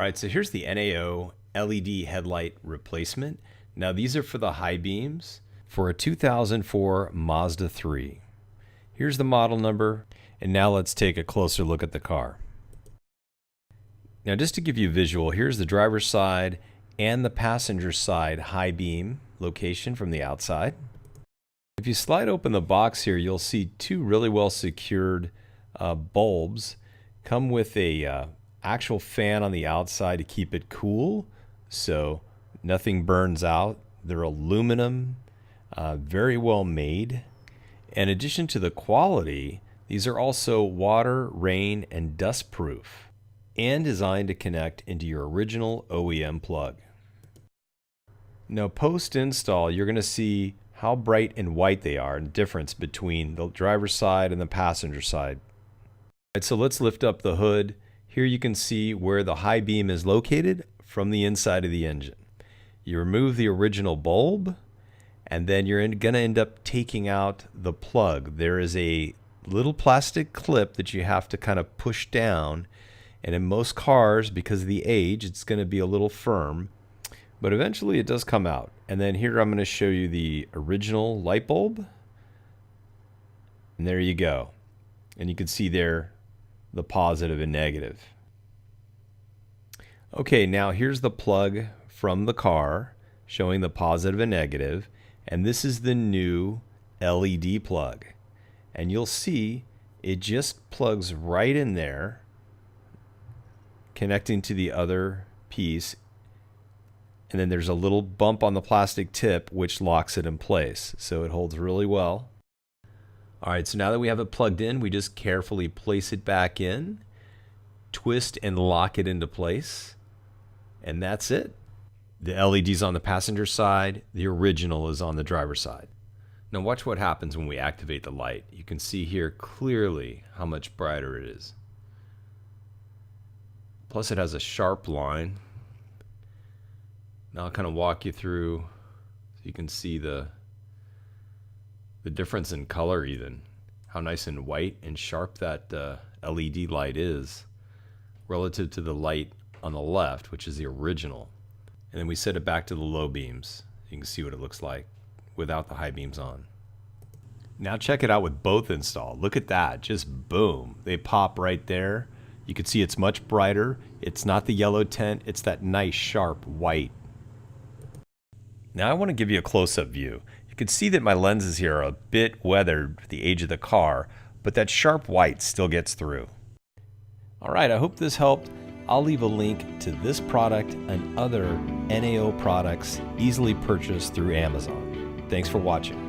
Alright, so here's the NAO LED headlight replacement. Now these are for the high beams for a 2004 Mazda 3. Here's the model number, and now let's take a closer look at the car. Now just to give you a visual, here's the driver's side and the passenger side high beam location from the outside. If you slide open the box here, you'll see two really well secured bulbs. Come with a actual fan on the outside to keep it cool so nothing burns out. They're aluminum, very well made. In addition to the quality, these are also water, rain, and dust proof and designed to connect into your original OEM plug. Now post install, you're going to see how bright and white they are and the difference between the driver's side and the passenger side. Right, so let's lift up the hood. Here you can see where the high beam is located from the inside of the engine. You remove the original bulb, and then you're going to end up taking out the plug. There is a little plastic clip that you have to kind of push down, and in most cars, because of the age, it's going to be a little firm, but eventually it does come out. And then here I'm going to show you the original light bulb, and there you go. And you can see there the positive and negative. Okay, now here's the plug from the car showing the positive and negative, and this is the new LED plug. And you'll see it just plugs right in there, connecting to the other piece, and then there's a little bump on the plastic tip which locks it in place, so it holds really well. Alright, so now that we have it plugged in, we just carefully place it back in, twist and lock it into place, and that's it. The LED's on the passenger side, the original is on the driver's side. Now watch what happens when we activate the light. You can see here clearly how much brighter it is. Plus it has a sharp line. Now I'll kind of walk you through so you can see the difference in color, even how nice and white and sharp that LED light is relative to the light on the left, which is the original. And then we set it back to the low beams. You can see what it looks like without the high beams on. Now check it out with both installed. Look at that, just boom, they pop right there. You can see it's much brighter. It's not the yellow tint, it's that nice sharp white. Now I want to give you a close-up view. You can see that my lenses here are a bit weathered for the age of the car, but that sharp white still gets through. Alright, I hope this helped. I'll leave a link to this product and other NAO products easily purchased through Amazon. Thanks for watching.